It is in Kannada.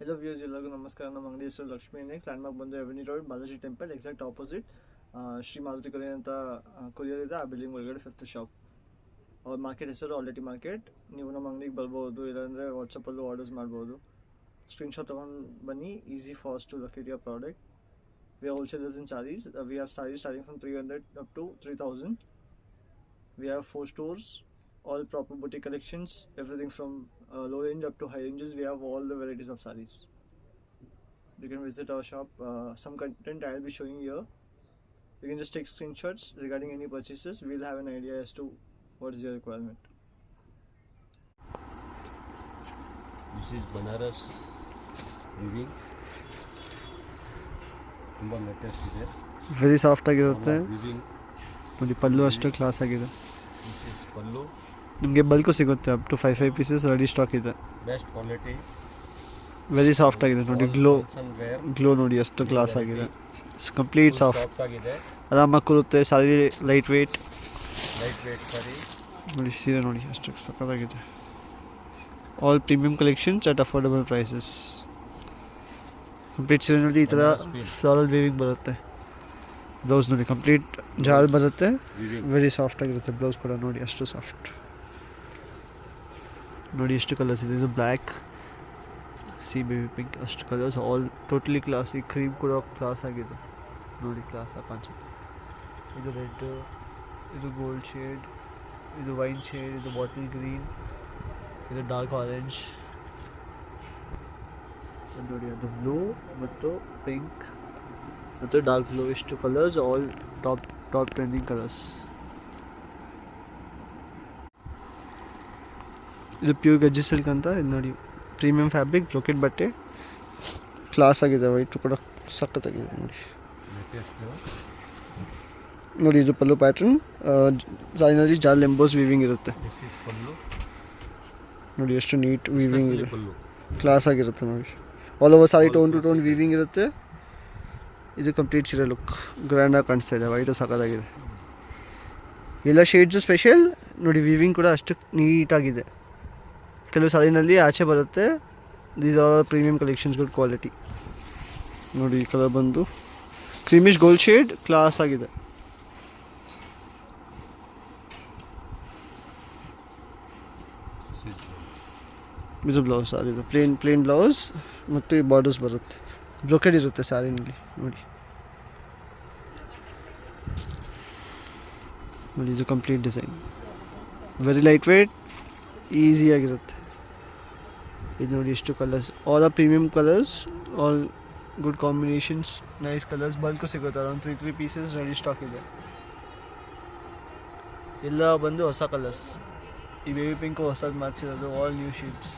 Hello viewers, ಎಲ್ಲರಿಗೂ ನಮಸ್ಕಾರ. ನಮ್ಮ ಅಂಗಡಿ ಹೆಸರು ಲಕ್ಷ್ಮಿ ನೆಕ್ಸ್ಟ್ ಲ್ಯಾಂಡ್ಮಾರ್ಕ್ ಬಂದು avenue road Balaji temple exact opposite Shri Maruti courier ಅಂತ ಕೊರಿಯರ್ ಇದೆ. ಆ ಬಿಲ್ಡಿಂಗ್ ಒಳಗಡೆ 5th ಶಾಪ್. ಅವ್ರ ಮಾರ್ಕೆಟ್ ಹೆಸರು ಆಲ್ರೆಡಿ ಮಾರ್ಕೆಟ್. ನೀವು ನಮ್ಮ ಅಂಗಡಿಗೆ ಬರ್ಬೋದು, ಇಲ್ಲಾಂದರೆ ವಾಟ್ಸಪ್ಪಲ್ಲೂ ಆರ್ಡರ್ಸ್ ಮಾಡ್ಬೋದು. ಸ್ಕ್ರೀನ್ಶಾಟ್ ತೊಗೊಂಡು ಬನ್ನಿ. Easy fast to locate your product. We are wholesalers in sarees. We have sarees starting from 300 up to 3000. We have 4 stores, all proper boutique collections, everything from low range up to high ranges. We have all the varieties of sarees. You can visit our shop. Some content I will be showing here. You can just take screenshots regarding any purchases. We'll have an idea as to what is your requirement. This is Banaras weaving. ತುಂಬ ಲೇಟೆಸ್ಟ್ ಇದೆ. ವೆರಿ ಸಾಫ್ಟ್ ಆಗಿರುತ್ತೆ ನೋಡಿ. ಪಲ್ಲು ಅಷ್ಟು ಕ್ಲಾಸ್ ಆಗಿದೆ. This is pallu. ನಿಮಗೆ ಬಲ್ಕು ಸಿಗುತ್ತೆ. Up to 5 pieces ready stock ಇದೆ. Best quality. ವೆರಿ ಸಾಫ್ಟ್ ಆಗಿದೆ ನೋಡಿ. ಗ್ಲೋ ನೋಡಿ ಎಷ್ಟು ಕ್ಲಾಸ್ ಆಗಿದೆ. ಕಂಪ್ಲೀಟ್ ಸಾಫ್ಟ್ ಆಗಿದೆ. ಆರಾಮಾಗಿ ಕೂರುತ್ತೆ. ಸಾರಿ ಲೈಟ್ ವೇಟ್ ಸಾರಿ ನೋಡಿ. ಸೀರೆ ನೋಡಿ ಅಷ್ಟು ಸಕ್ಕತ್ತಾಗಿದೆ. All premium collections at affordable prices. Complete ಸೀರೆನಲ್ಲಿ ಈ ಥರ ಫ್ಲಾರಲ್ ವೀವಿಂಗ್ ಬರುತ್ತೆ. ಬ್ಲೌಸ್ ನೋಡಿ ಕಂಪ್ಲೀಟ್ ಜಾಲ್ ಬರುತ್ತೆ. ವೆರಿ ಸಾಫ್ಟ್ ಆಗಿರುತ್ತೆ ಬ್ಲೌಸ್ ಕೂಡ ನೋಡಿ ಅಷ್ಟು ಸಾಫ್ಟ್. ನೋಡಿ ಎಷ್ಟು ಕಲರ್ಸ್ ಇದೆ. ಇದು ಬ್ಲ್ಯಾಕ್, ಸಿ ಬೇಬಿ ಪಿಂಕ್, ಅಷ್ಟು ಕಲರ್ಸ್ ಆಲ್ ಟೋಟಲಿ ಕ್ಲಾಸ್. ಈ ಕ್ರೀಮ್ ಕೂಡ ಕ್ಲಾಸ್ ಆಗಿದೆ ನೋಡಿ, ಕ್ಲಾಸ್ ಆಗಿ ಕಾಣಿಸುತ್ತೆ. ಇದು ರೆಡ್, ಇದು ಗೋಲ್ಡ್ ಶೇಡ್, ಇದು ವೈನ್ ಶೇಡ್, ಇದು ಬಾಟಲ್ ಗ್ರೀನ್, ಇದು ಡಾರ್ಕ್ ಆರೆಂಜ್ ನೋಡಿ. ಅದು ಬ್ಲೂ ಮತ್ತು ಪಿಂಕ್ ಮತ್ತು ಡಾರ್ಕ್ ಬ್ಲೂ, ಇಷ್ಟು colours all top trending colours. ಇದು ಪ್ಯೂರ್ ಗಜ್ಜಿ ಸಿಲ್ಕ್ ಅಂತ. ಇದು ನೋಡಿ ಪ್ರೀಮಿಯಂ ಫ್ಯಾಬ್ರಿಕ್, ಬ್ರೊಕೆಟ್ ಬಟ್ಟೆ, ಕ್ಲಾಸ್ ಆಗಿದೆ. ವೈಟ್ ಕೂಡ ಸಖತ್ತಾಗಿದೆ ನೋಡಿ. ನೋಡಿ ಇದು ಪಲ್ಲು ಪ್ಯಾಟ್ರನ್. ಸಾರಿನಲ್ಲಿ ಜಾಲ್ ಎಂಬೋಸ್ ವೀವಿಂಗ್ ಇರುತ್ತೆ ನೋಡಿ. ಎಷ್ಟು ನೀಟ್ ವೀವಿಂಗ್ ಇದೆ, ಕ್ಲಾಸ್ ಆಗಿರುತ್ತೆ ನೋಡಿ. All over sari tone to tone weaving ಇರುತ್ತೆ. ಇದು ಕಂಪ್ಲೀಟ್ ಸೀರೆ ಲುಕ್ ಗ್ರ್ಯಾಂಡಾಗಿ ಕಾಣಿಸ್ತಾ ಇದೆ. ವೈಟು ಸಾಕಾಗಿದೆ. ಎಲ್ಲ ಶೇಡ್ಸು ಸ್ಪೆಷಲ್ ನೋಡಿ. ವೀವಿಂಗ್ ಕೂಡ ಅಷ್ಟು ನೀಟಾಗಿದೆ. ಕೆಲವು ಸಾರಿನಲ್ಲಿ ಆಚೆ ಬರುತ್ತೆ. These are premium collections, good quality ನೋಡಿ. ಈ ಕಲರ್ ಬಂದು ಕ್ರೀಮಿಶ್ ಗೋಲ್ಡ್ ಶೇಡ್, ಕ್ಲಾಸ್ ಆಗಿದೆ. ಇದು ಬ್ಲೌಸ್ ಸಾರಿದು ಪ್ಲೇನ್ ಬ್ಲೌಸ್ ಮತ್ತು ಬಾರ್ಡರ್ಸ್ ಬರುತ್ತೆ. ಬ್ರೊಕೆಡ್ ಇರುತ್ತೆ ಸಾರಿನಲ್ಲಿ ನೋಡಿ. ನೋಡಿ ಇದು complete design. Very light weight, ಈಸಿಯಾಗಿರುತ್ತೆ. ಇದು ನೋಡಿ ಎಷ್ಟು colours, all are premium colours, all good combinations, nice colours. Bulk ಸಿಗುತ್ತೆ. ಅರೌಂಡ್ 3 ಪೀಸಸ್ ರೆಡಿ ಸ್ಟಾಕ್ ಇದೆ. ಎಲ್ಲ ಬಂದು ಹೊಸ ಕಲರ್ಸ್. ಈ ಬೇಬಿ ಪಿಂಕು ಹೊಸದು ಮಾಡಿಸಿರೋದು, ಆಲ್ ನ್ಯೂ ಶೇಡ್ಸ್.